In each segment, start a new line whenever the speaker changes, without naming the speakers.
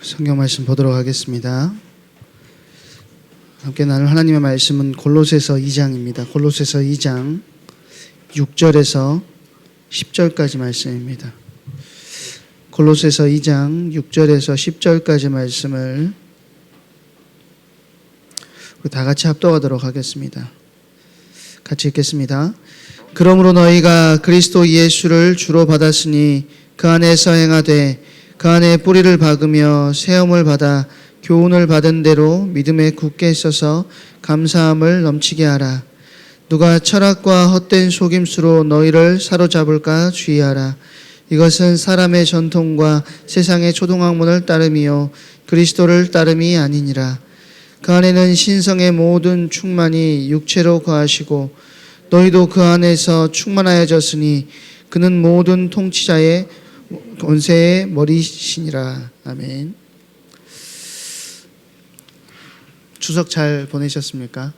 성경 말씀 보도록 하겠습니다. 함께 나눌 하나님의 말씀은 골로새서 2장입니다. 골로새서 2장 6절에서 10절까지 말씀입니다. 골로새서 2장 6절에서 10절까지 말씀을 다 같이 합독하도록 하겠습니다. 같이 읽겠습니다. 그러므로 너희가 그리스도 예수를 주로 받았으니 그 안에서 행하되 그 안에 뿌리를 박으며 세움을 받아 교훈을 받은 대로 믿음에 굳게 있어서 감사함을 넘치게 하라. 누가 철학과 헛된 속임수로 너희를 사로잡을까 주의하라. 이것은 사람의 전통과 세상의 초등학문을 따름이요 그리스도를 따름이 아니니라. 그 안에는 신성의 모든 충만이 육체로 거하시고 너희도 그 안에서 충만하여졌으니 그는 모든 통치자의 권세의 머리시니라. 아멘. 추석 잘 보내셨습니까?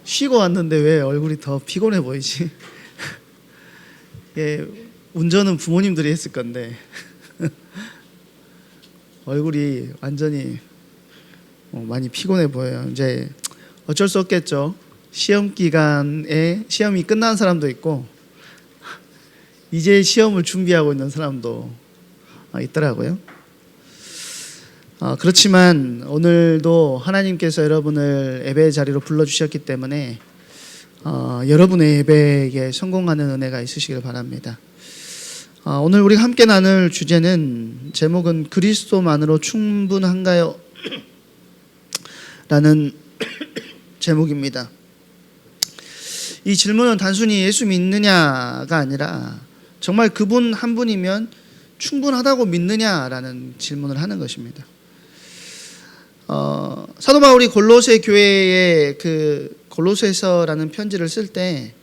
쉬고 왔는데 왜 얼굴이 더 피곤해 보이지? 예, 운전은 부모님들이 했을 건데 얼굴이 완전히 많이 피곤해 보여요. 이제 어쩔 수 없겠죠. 시험 기간에 시험이 끝난 사람도 있고 이제 시험을 준비하고 있는 사람도 있더라고요. 그렇지만 오늘도 하나님께서 여러분을 예배의 자리로 불러주셨기 때문에 여러분의 예배에 성공하는 은혜가 있으시길 바랍니다. 오늘 우리가 함께 나눌 주제는 제목은 그리스도만으로 충분한가요? 라는 제목입니다. 이 질문은 단순히 예수 믿느냐가 아니라 정말 그분 한 분이면 충분하다고 믿느냐라는 질문을 하는 것입니다. 사도 바울이 골로새 교회에 그 골로새서라는 편지를 쓸 때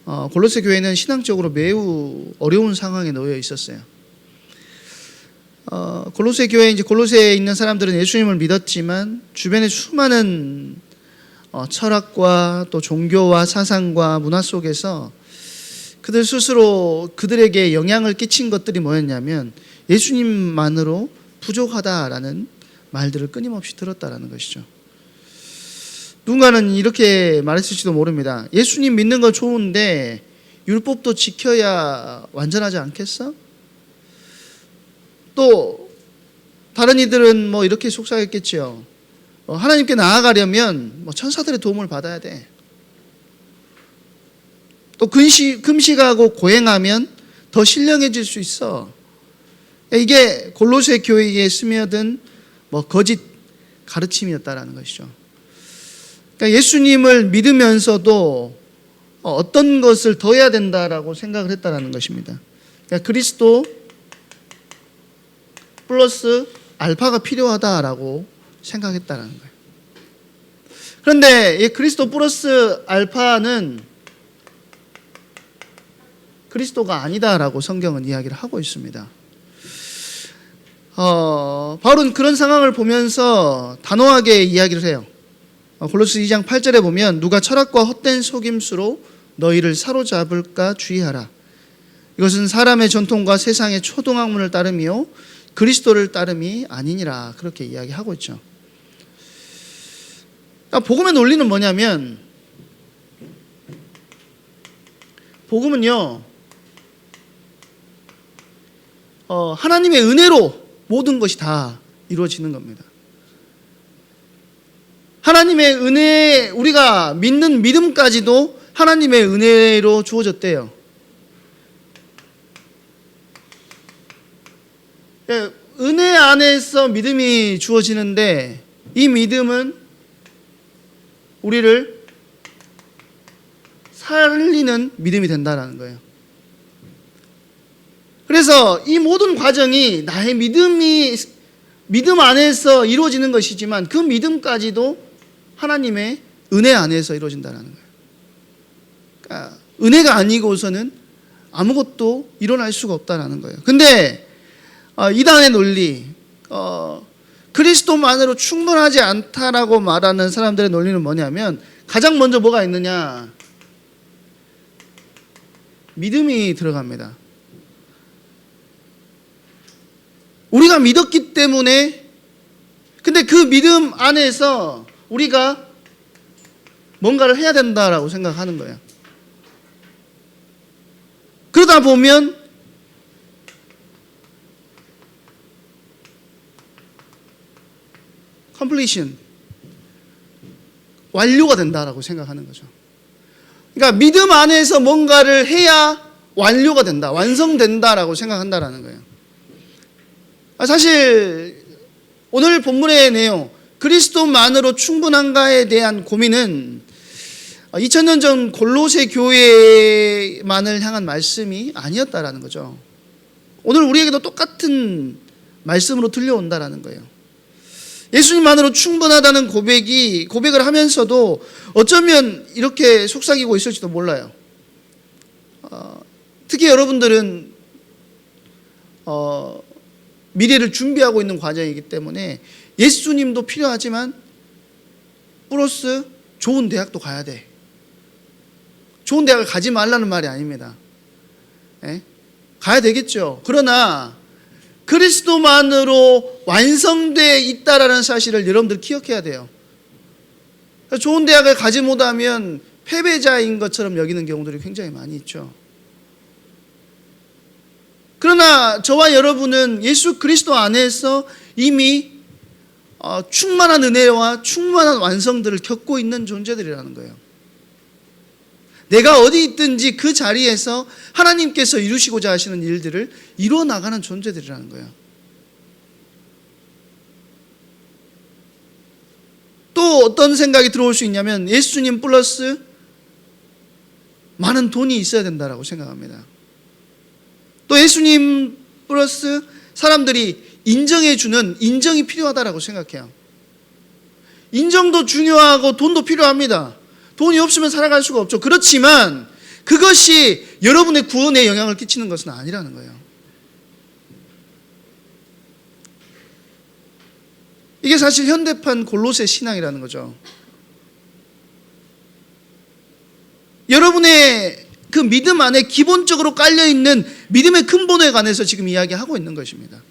골로새 교회는 신앙적으로 매우 어려운 상황에 놓여 있었어요. 골로새 교회 이제 골로새에 있는 사람들은 예수님을 믿었지만 주변에 수많은 철학과 또 종교와 사상과 문화 속에서 그들 스스로 그들에게 영향을 끼친 것들이 뭐였냐면 예수님만으로 부족하다라는 말들을 끊임없이 들었다라는 것이죠. 누군가는 이렇게 말했을지도 모릅니다. 예수님 믿는 건 좋은데 율법도 지켜야 완전하지 않겠어? 또 다른 이들은 뭐 이렇게 속삭였겠지요. 하나님께 나아가려면 천사들의 도움을 받아야 돼. 또 금식하고 고행하면 더 신령해질 수 있어. 이게 골로새 교회에 스며든 거짓 가르침이었다라는 것이죠. 그러니까 예수님을 믿으면서도 어떤 것을 더 해야 된다라고 생각을 했다라는 것입니다. 그러니까 그리스도 플러스 알파가 필요하다라고 생각했다라는 거예요. 그런데 이 그리스도 플러스 알파는 그리스도가 아니다라고 성경은 이야기를 하고 있습니다. 바울은 그런 상황을 보면서 단호하게 이야기를 해요. 골로새 2장 8절에 보면 누가 철학과 헛된 속임수로 너희를 사로잡을까 주의하라. 이것은 사람의 전통과 세상의 초등학문을 따름이요 그리스도를 따름이 아니니라. 그렇게 이야기하고 있죠. 복음의 논리는 뭐냐면 복음은요 하나님의 은혜로 모든 것이 다 이루어지는 겁니다. 하나님의 은혜, 우리가 믿는 믿음까지도 하나님의 은혜로 주어졌대요. 은혜 안에서 믿음이 주어지는데 이 믿음은 우리를 살리는 믿음이 된다는 거예요. 그래서 이 모든 과정이 나의 믿음 안에서 이루어지는 것이지만 그 믿음까지도 하나님의 은혜 안에서 이루어진다는 거예요. 그러니까 은혜가 아니고서는 아무것도 일어날 수가 없다는 거예요. 근데 이단의 논리, 그리스도만으로 충분하지 않다라고 말하는 사람들의 논리는 뭐냐면 가장 먼저 뭐가 있느냐? 믿음이 들어갑니다. 우리가 믿었기 때문에, 근데 그 믿음 안에서 우리가 뭔가를 해야 된다라고 생각하는 거예요. 그러다 보면 completion, 완료가 된다라고 생각하는 거죠. 그러니까 믿음 안에서 뭔가를 해야 완료가 된다, 완성된다라고 생각한다라는 거예요. 사실 오늘 본문의 내용, 그리스도만으로 충분한가에 대한 고민은 2000년 전 골로새 교회만을 향한 말씀이 아니었다라는 거죠. 오늘 우리에게도 똑같은 말씀으로 들려온다라는 거예요. 예수님만으로 충분하다는 고백을 하면서도 어쩌면 이렇게 속삭이고 있을지도 몰라요. 특히 여러분들은 미래를 준비하고 있는 과정이기 때문에 예수님도 필요하지만 플러스 좋은 대학도 가야 돼. 좋은 대학을 가지 말라는 말이 아닙니다. 가야 되겠죠. 그러나 그리스도만으로 완성되어 있다라는 사실을 여러분들 기억해야 돼요. 좋은 대학을 가지 못하면 패배자인 것처럼 여기는 경우들이 굉장히 많이 있죠. 그러나 저와 여러분은 예수 그리스도 안에서 이미 충만한 은혜와 충만한 완성들을 겪고 있는 존재들이라는 거예요. 내가 어디 있든지 그 자리에서 하나님께서 이루시고자 하시는 일들을 이루어 나가는 존재들이라는 거예요. 또 어떤 생각이 들어올 수 있냐면 예수님 플러스 많은 돈이 있어야 된다라고 생각합니다. 또 예수님 플러스 사람들이 인정해주는 인정이 필요하다라고 생각해요. 인정도 중요하고 돈도 필요합니다. 돈이 없으면 살아갈 수가 없죠. 그렇지만 그것이 여러분의 구원에 영향을 끼치는 것은 아니라는 거예요. 이게 사실 현대판 골로새 신앙이라는 거죠. 여러분의 그 믿음 안에 기본적으로 깔려있는 믿음의 근본에 관해서 지금 이야기하고 있는 것입니다.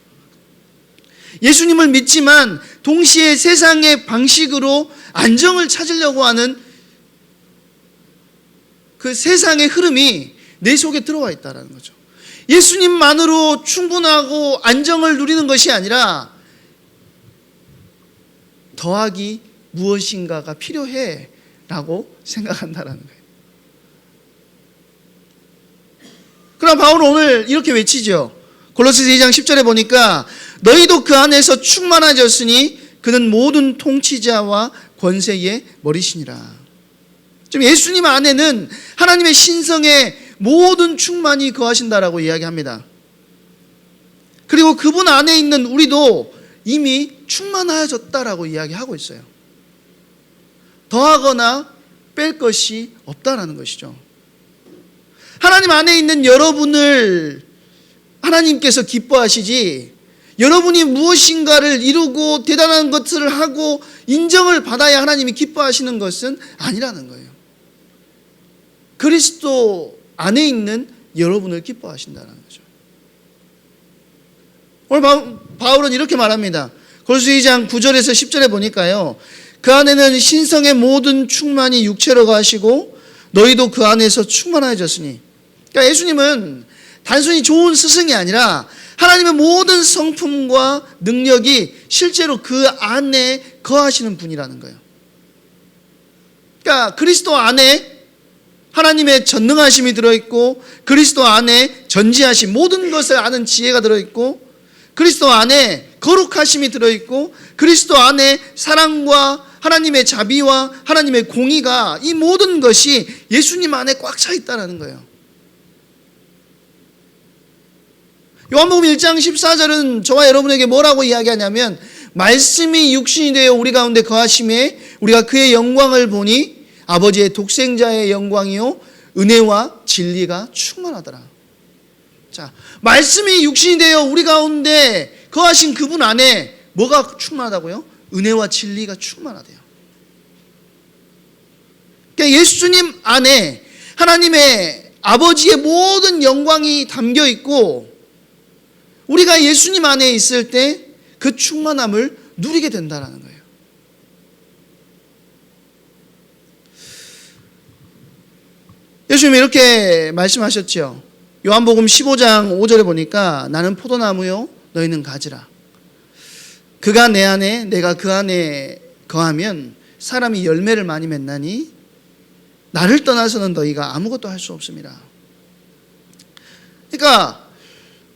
예수님을 믿지만 동시에 세상의 방식으로 안정을 찾으려고 하는 그 세상의 흐름이 내 속에 들어와 있다는 거죠. 예수님만으로 충분하고 안정을 누리는 것이 아니라 더하기 무엇인가가 필요해 라고 생각한다는 거예요. 그럼 바울은 오늘 이렇게 외치죠. 골로새서 2장 10절에 보니까 너희도 그 안에서 충만해졌으니 그는 모든 통치자와 권세의 머리시니라. 지금 예수님 안에는 하나님의 신성의 모든 충만이 거하신다라고 이야기합니다. 그리고 그분 안에 있는 우리도 이미 충만하여졌다라고 이야기하고 있어요. 더하거나 뺄 것이 없다라는 것이죠. 하나님 안에 있는 여러분을 하나님께서 기뻐하시지, 여러분이 무엇인가를 이루고 대단한 것을 하고 인정을 받아야 하나님이 기뻐하시는 것은 아니라는 거예요. 그리스도 안에 있는 여러분을 기뻐하신다는 거죠. 오늘 바울은 이렇게 말합니다. 골로새 2장 9절에서 10절에 보니까요, 그 안에는 신성의 모든 충만이 육체로 가시고 너희도 그 안에서 충만해졌으니. 그러니까 예수님은 단순히 좋은 스승이 아니라 하나님의 모든 성품과 능력이 실제로 그 안에 거하시는 분이라는 거예요. 그러니까 그리스도 안에 하나님의 전능하심이 들어있고, 그리스도 안에 전지하심, 모든 것을 아는 지혜가 들어있고, 그리스도 안에 거룩하심이 들어있고, 그리스도 안에 사랑과 하나님의 자비와 하나님의 공의가, 이 모든 것이 예수님 안에 꽉 차 있다는 거예요. 요한복음 1장 14절은 저와 여러분에게 뭐라고 이야기하냐면, 말씀이 육신이 되어 우리 가운데 거하심에 우리가 그의 영광을 보니 아버지의 독생자의 영광이요 은혜와 진리가 충만하더라. 자, 말씀이 육신이 되어 우리 가운데 거하신 그분 안에 뭐가 충만하다고요? 은혜와 진리가 충만하대요. 그러니까 예수님 안에 하나님의 아버지의 모든 영광이 담겨 있고, 우리가 예수님 안에 있을 때 그 충만함을 누리게 된다는 거예요. 예수님이 이렇게 말씀하셨죠. 요한복음 15장 5절에 보니까 나는 포도나무요 너희는 가지라. 그가 내 안에 내가 그 안에 거하면 사람이 열매를 많이 맺나니 나를 떠나서는 너희가 아무것도 할 수 없습니다. 그러니까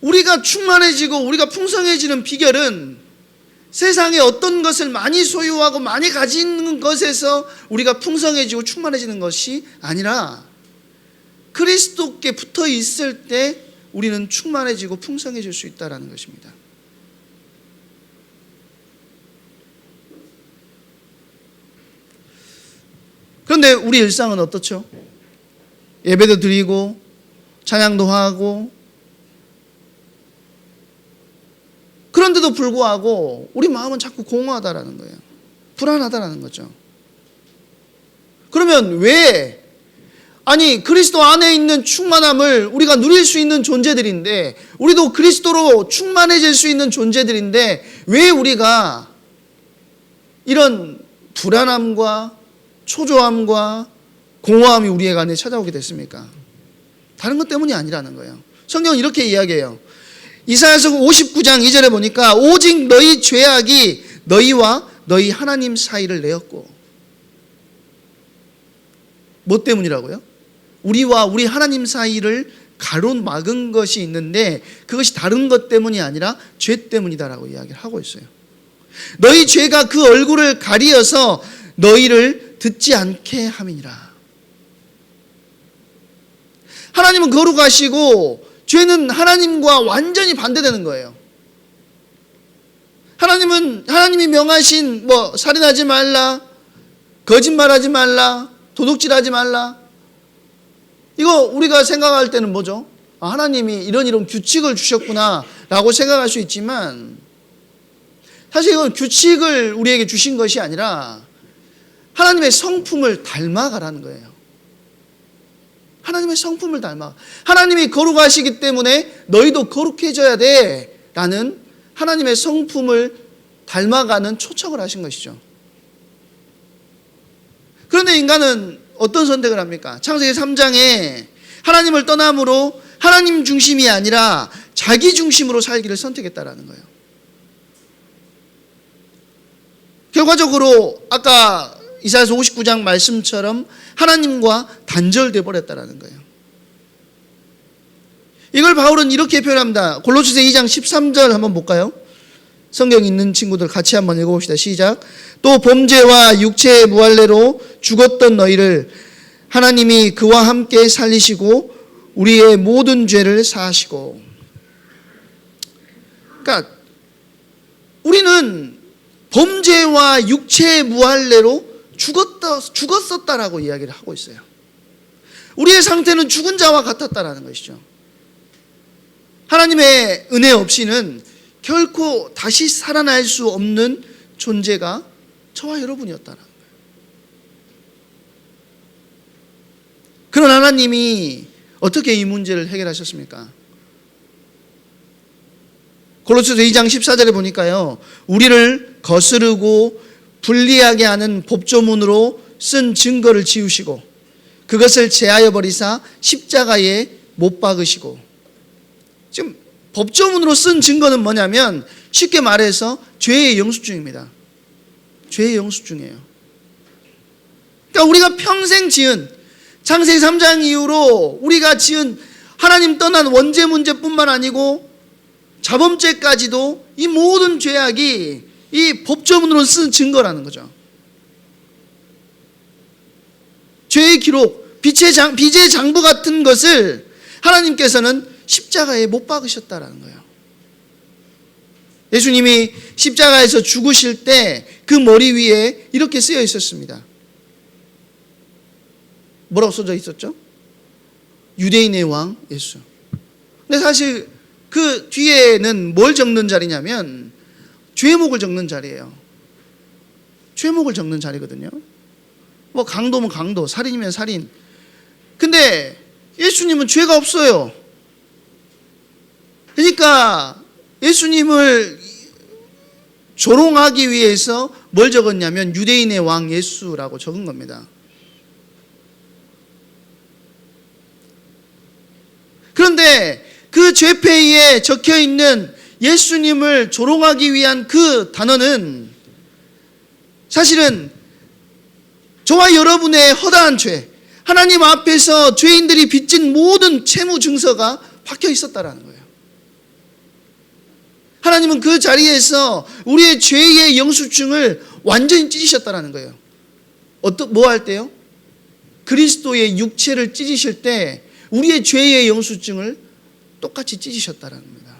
우리가 충만해지고 우리가 풍성해지는 비결은 세상에 어떤 것을 많이 소유하고 많이 가진 것에서 우리가 풍성해지고 충만해지는 것이 아니라 그리스도께 붙어 있을 때 우리는 충만해지고 풍성해질 수 있다는 것입니다. 그런데 우리 일상은 어떻죠? 예배도 드리고 찬양도 하고 그런데도 불구하고 우리 마음은 자꾸 공허하다라는 거예요. 불안하다라는 거죠. 그러면 왜 그리스도 안에 있는 충만함을 우리가 누릴 수 있는 존재들인데 우리도 그리스도로 충만해질 수 있는 존재들인데 왜 우리가 이런 불안함과 초조함과 공허함이 우리의 안에 찾아오게 됐습니까? 다른 것 때문이 아니라는 거예요. 성경은 이렇게 이야기해요. 이사야서 59장 2절에 보니까 오직 너희 죄악이 너희와 너희 하나님 사이를 내었고. 뭐 때문이라고요? 우리와 우리 하나님 사이를 가로막은 것이 있는데 그것이 다른 것 때문이 아니라 죄 때문이다라고 이야기를 하고 있어요. 너희 죄가 그 얼굴을 가리어서 너희를 듣지 않게 함이니라. 하나님은 거룩하시고 죄는 하나님과 완전히 반대되는 거예요. 하나님이 명하신 살인하지 말라, 거짓말하지 말라, 도둑질하지 말라. 이거 우리가 생각할 때는 뭐죠? 하나님이 이런 규칙을 주셨구나라고 생각할 수 있지만 사실 이건 규칙을 우리에게 주신 것이 아니라 하나님의 성품을 닮아가라는 거예요. 하나님의 성품을 닮아. 하나님이 거룩하시기 때문에 너희도 거룩해져야 돼 라는 하나님의 성품을 닮아가는 초청을 하신 것이죠. 그런데 인간은 어떤 선택을 합니까? 창세기 3장에 하나님을 떠남으로 하나님 중심이 아니라 자기 중심으로 살기를 선택했다라는 거예요. 결과적으로 아까 이사야서 59장 말씀처럼 하나님과 단절돼 버렸다라는 거예요. 이걸 바울은 이렇게 표현합니다. 골로새서 2장 13절 한번 볼까요? 성경 있는 친구들 같이 한번 읽어봅시다. 시작. 또 범죄와 육체의 무할례로 죽었던 너희를 하나님이 그와 함께 살리시고 우리의 모든 죄를 사하시고. 그러니까 우리는 범죄와 육체의 무할례로 죽었었다라고 이야기를 하고 있어요. 우리의 상태는 죽은 자와 같았다라는 것이죠. 하나님의 은혜 없이는 결코 다시 살아날 수 없는 존재가 저와 여러분이었다는 거예요. 그런 하나님이 어떻게 이 문제를 해결하셨습니까? 골로새서 2장 14절에 보니까요, 우리를 거스르고 불리하게 하는 법조문으로 쓴 증거를 지우시고 그것을 제하여 버리사 십자가에 못 박으시고. 지금 법조문으로 쓴 증거는 뭐냐면 쉽게 말해서 죄의 영수증입니다. 죄의 영수증이에요. 그러니까 우리가 평생 지은 창세기 3장 이후로 우리가 지은 하나님 떠난 원죄 문제뿐만 아니고 자범죄까지도 이 모든 죄악이 이 법조문으로 쓴 증거라는 거죠. 죄의 기록, 빚의 장부 같은 것을 하나님께서는 십자가에 못 박으셨다라는 거예요. 예수님이 십자가에서 죽으실 때 그 머리 위에 이렇게 쓰여 있었습니다. 뭐라고 써져 있었죠? 유대인의 왕 예수. 근데 사실 그 뒤에는 뭘 적는 자리냐면 죄목을 적는 자리예요. 죄목을 적는 자리거든요. 뭐 강도면 강도, 살인이면 살인. 근데 예수님은 죄가 없어요. 그러니까 예수님을 조롱하기 위해서 뭘 적었냐면 유대인의 왕 예수라고 적은 겁니다. 그런데 그 죄패에 적혀 있는 예수님을 조롱하기 위한 그 단어는 사실은 저와 여러분의 허다한 죄, 하나님 앞에서 죄인들이 빚진 모든 채무 증서가 박혀 있었다라는 거예요. 하나님은 그 자리에서 우리의 죄의 영수증을 완전히 찢으셨다라는 거예요. 뭐 할 때요? 그리스도의 육체를 찢으실 때 우리의 죄의 영수증을 똑같이 찢으셨다라는 겁니다.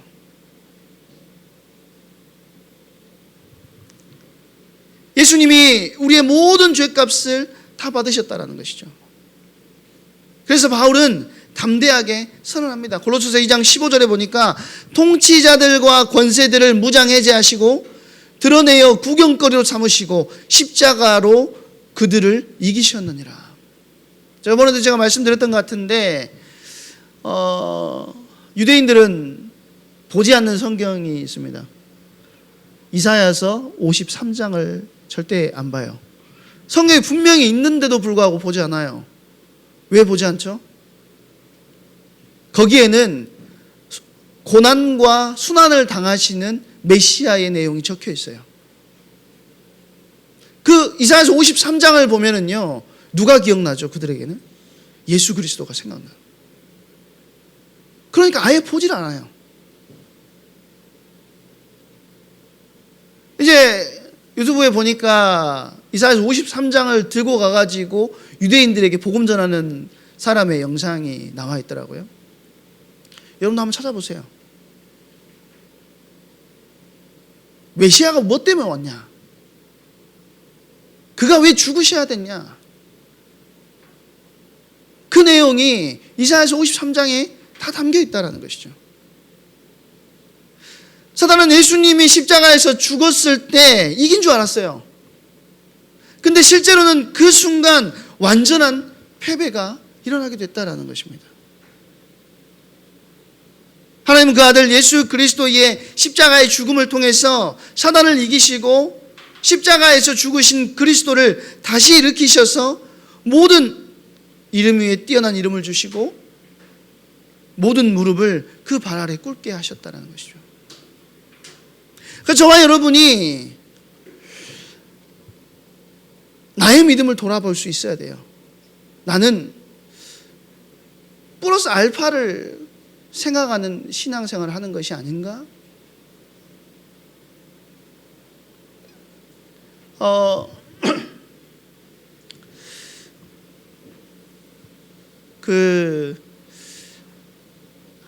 예수님이 우리의 모든 죄값을 다 받으셨다라는 것이죠. 그래서 바울은 담대하게 선언합니다. 골로새서 2장 15절에 보니까 통치자들과 권세들을 무장해제하시고 드러내어 구경거리로 삼으시고 십자가로 그들을 이기셨느니라. 저번에도 제가 말씀드렸던 것 같은데 유대인들은 보지 않는 성경이 있습니다. 이사야서 53장을 절대 안 봐요. 성경이 분명히 있는데도 불구하고 보지 않아요. 왜 보지 않죠? 거기에는 고난과 순환을 당하시는 메시아의 내용이 적혀 있어요. 그 이사야서 53장을 보면은요, 누가 기억나죠? 그들에게는 예수 그리스도가 생각나요. 그러니까 아예 보질 않아요. 이제 유튜브에 보니까 이사야서 53장을 들고 가가지고 유대인들에게 복음 전하는 사람의 영상이 나와 있더라고요. 여러분도 한번 찾아보세요. 메시아가 뭐 때문에 왔냐? 그가 왜 죽으셔야 됐냐? 그 내용이 이사야서 53장에 다 담겨 있다는 것이죠. 사단은 예수님이 십자가에서 죽었을 때 이긴 줄 알았어요. 근데 실제로는 그 순간 완전한 패배가 일어나게 됐다는 것입니다. 하나님은 그 아들 예수 그리스도의 십자가의 죽음을 통해서 사단을 이기시고 십자가에서 죽으신 그리스도를 다시 일으키셔서 모든 이름 위에 뛰어난 이름을 주시고 모든 무릎을 그 발 아래 꿇게 하셨다는 것이죠. 그러니까 저와 여러분이 나의 믿음을 돌아볼 수 있어야 돼요. 나는 플러스 알파를 생각하는 신앙생활을 하는 것이 아닌가?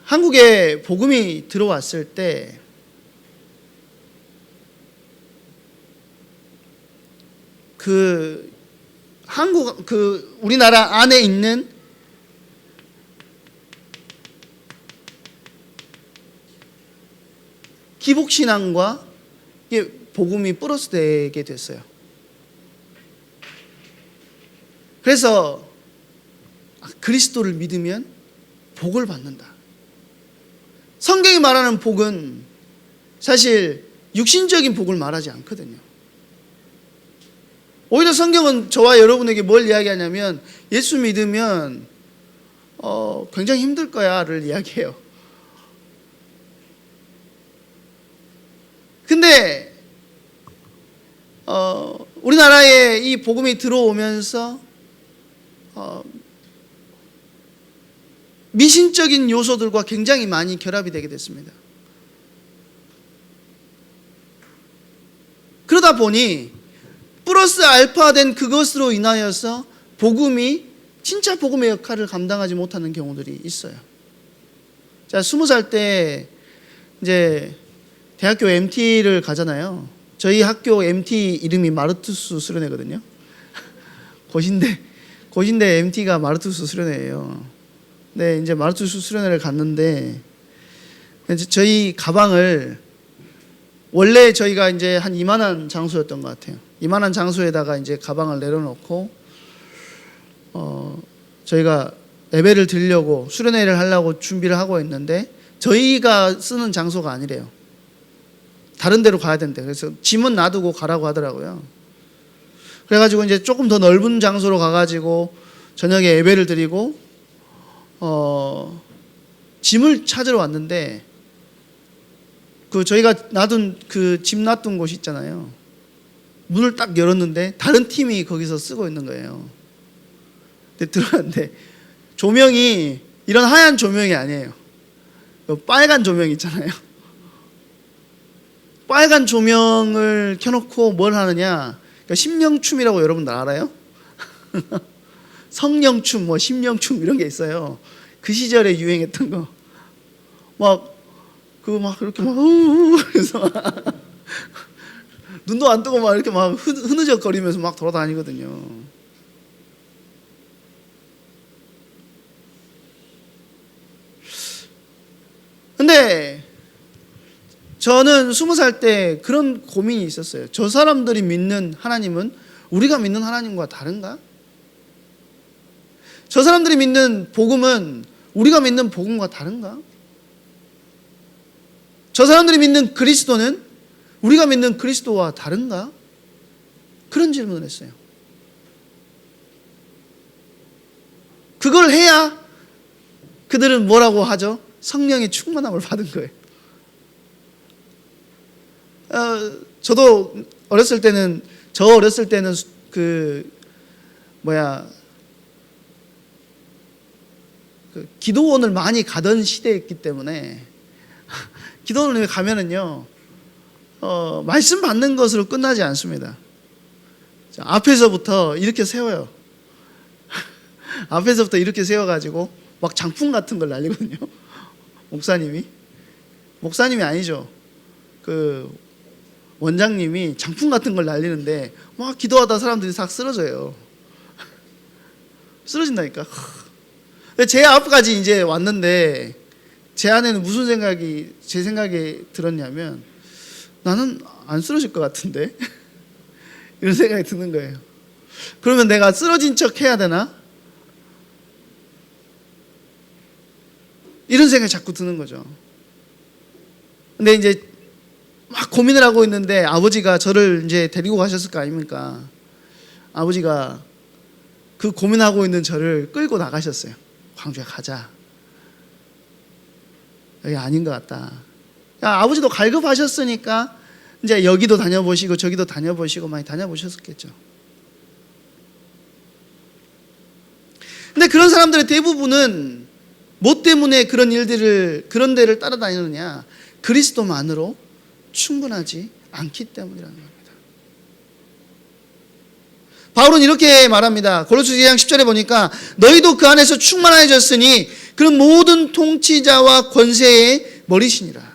한국에 복음이 들어왔을 때 우리나라 안에 있는 기복신앙과 복음이 플러스 되게 됐어요. 그래서 그리스도를 믿으면 복을 받는다. 성경이 말하는 복은 사실 육신적인 복을 말하지 않거든요. 오히려 성경은 저와 여러분에게 뭘 이야기하냐면 예수 믿으면 굉장히 힘들 거야를 이야기해요. 근데 우리나라에 이 복음이 들어오면서 미신적인 요소들과 굉장히 많이 결합이 되게 됐습니다. 그러다 보니 플러스 알파된 그것으로 인하여서 복음이 진짜 복음의 역할을 감당하지 못하는 경우들이 있어요. 자, 20살 때 이제 대학교 MT를 가잖아요. 저희 학교 MT 이름이 마르투스 수련회거든요. 고신대 MT가 마르투스 수련회예요. 네, 이제 마르투스 수련회를 갔는데 이제 저희 가방을 원래 저희가 이제 한 이만한 장소였던 것 같아요. 이만한 장소에다가 이제 가방을 내려놓고 저희가 예배를 드리려고 수련회를 하려고 준비를 하고 있는데 저희가 쓰는 장소가 아니래요. 다른 데로 가야 된대. 그래서 짐은 놔두고 가라고 하더라고요. 그래가지고 이제 조금 더 넓은 장소로 가가지고 저녁에 예배를 드리고 짐을 찾으러 왔는데 그 저희가 놔둔 그 짐 놔둔 곳 있잖아요. 문을 딱 열었는데 다른 팀이 거기서 쓰고 있는 거예요. 근데 들어갔는데 조명이 이런 하얀 조명이 아니에요. 빨간 조명 있잖아요. 빨간 조명을 켜놓고 뭘 하느냐? 그러니까 심령춤이라고 여러분들 알아요? 성령춤, 뭐 심령춤 이런 게 있어요. 그 시절에 유행했던 거. 막 그렇게 그래서 눈도 안 뜨고 막 이렇게 막 흐느적거리면서 막 돌아다니거든요. 근데 저는 20살 때 그런 고민이 있었어요. 저 사람들이 믿는 하나님은 우리가 믿는 하나님과 다른가? 저 사람들이 믿는 복음은 우리가 믿는 복음과 다른가? 저 사람들이 믿는 그리스도는 우리가 믿는 그리스도와 다른가? 그런 질문을 했어요. 그걸 해야 그들은 뭐라고 하죠? 성령의 충만함을 받은 거예요. 저도 어렸을 때는 기도원을 많이 가던 시대였기 때문에 기도원에 가면은요 말씀 받는 것으로 끝나지 않습니다. 자, 앞에서부터 이렇게 세워요. 앞에서부터 이렇게 세워가지고 막 장풍 같은 걸 날리거든요. 목사님이 아니죠. 그 원장님이 장풍 같은 걸 날리는데 막 기도하다 사람들이 싹 쓰러져요. 쓰러진다니까. 제 앞까지 이제 왔는데 제 안에는 무슨 제 생각이 들었냐면 나는 안 쓰러질 것 같은데 이런 생각이 드는 거예요. 그러면 내가 쓰러진 척 해야 되나? 이런 생각이 자꾸 드는 거죠. 근데 이제 막 고민을 하고 있는데 아버지가 저를 이제 데리고 가셨을 거 아닙니까? 아버지가 그 고민하고 있는 저를 끌고 나가셨어요. 광주에 가자. 여기 아닌 것 같다. 아버지도 갈급하셨으니까 이제 여기도 다녀보시고 저기도 다녀보시고 많이 다녀보셨겠죠. 근데 그런 사람들의 대부분은 뭐 때문에 그런 데를 따라다니느냐? 그리스도만으로 충분하지 않기 때문이라는 겁니다. 바울은 이렇게 말합니다. 고린도서 2장 10절에 보니까 너희도 그 안에서 충만해졌으니 그런 모든 통치자와 권세의 머리시니라.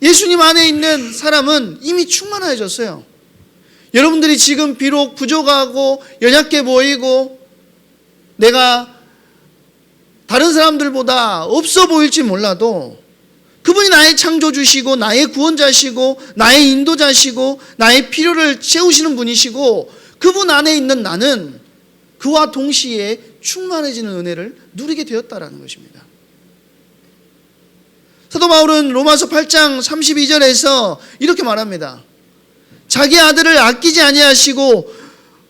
예수님 안에 있는 사람은 이미 충만해졌어요. 여러분들이 지금 비록 부족하고 연약해 보이고 내가 다른 사람들보다 없어 보일지 몰라도 그분이 나의 창조주시고 나의 구원자시고 나의 인도자시고 나의 필요를 채우시는 분이시고 그분 안에 있는 나는 그와 동시에 충만해지는 은혜를 누리게 되었다라는 것입니다. 사도 바울은 로마서 8장 32절에서 이렇게 말합니다. 자기 아들을 아끼지 아니하시고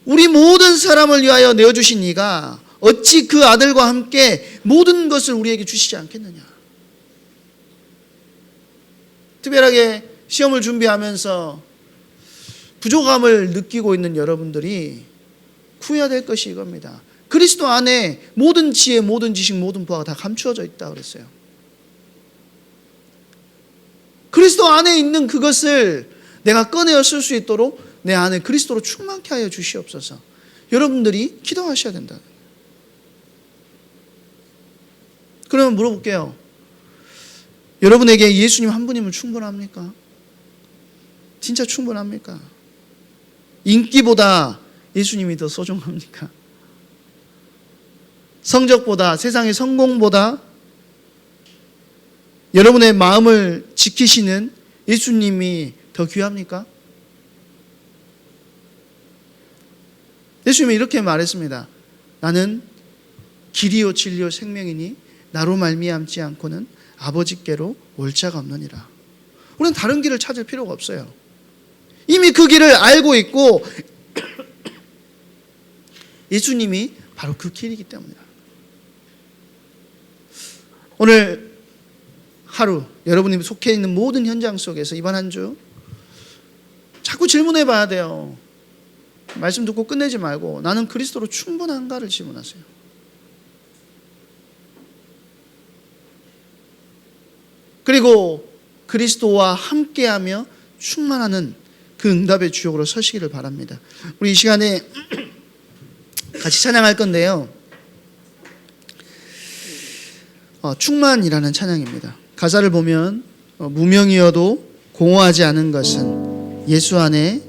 우리 모든 사람을 위하여 내어주신 이가 어찌 그 아들과 함께 모든 것을 우리에게 주시지 않겠느냐. 특별하게 시험을 준비하면서 부족함을 느끼고 있는 여러분들이 구해야 될 것이 이겁니다. 그리스도 안에 모든 지혜, 모든 지식, 모든 부하가 다 감추어져 있다 그랬어요. 그리스도 안에 있는 그것을 내가 꺼내어 쓸 수 있도록 내 안에 그리스도로 충만케 하여 주시옵소서. 여러분들이 기도하셔야 된다. 그러면 물어볼게요. 여러분에게 예수님 한 분이면 충분합니까? 진짜 충분합니까? 인기보다 예수님이 더 소중합니까? 성적보다, 세상의 성공보다 여러분의 마음을 지키시는 예수님이 더 귀합니까? 예수님은 이렇게 말했습니다. 나는 길이요 진리요 생명이니 나로 말미암지 않고는 아버지께로 올 자가 없느니라. 우리는 다른 길을 찾을 필요가 없어요. 이미 그 길을 알고 있고 예수님이 바로 그 길이기 때문이다. 오늘 하루 여러분이 속해 있는 모든 현장 속에서 이번 한 주 자꾸 질문해 봐야 돼요. 말씀 듣고 끝내지 말고 나는 그리스도로 충분한가를 질문하세요. 그리고 그리스도와 함께하며 충만하는 그 응답의 주역으로 서시기를 바랍니다. 우리 이 시간에 같이 찬양할 건데요. 충만이라는 찬양입니다. 가사를 보면 무명이어도 공허하지 않은 것은 예수 안에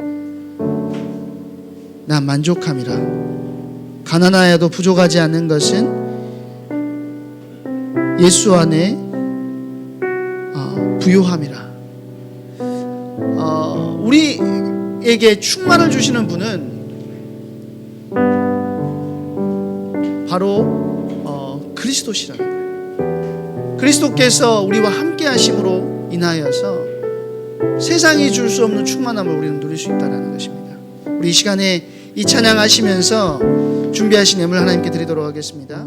나 만족함이라. 가난하여도 부족하지 않는 것은 예수 안에 부요함이라. 우리에게 충만을 주시는 분은 바로 그리스도시라는 거예요. 그리스도께서 우리와 함께 하심으로 인하여서 세상이 줄 수 없는 충만함을 우리는 누릴 수 있다는 것입니다. 우리 이 시간에 이 찬양하시면서 준비하신 예물 하나님께 드리도록 하겠습니다.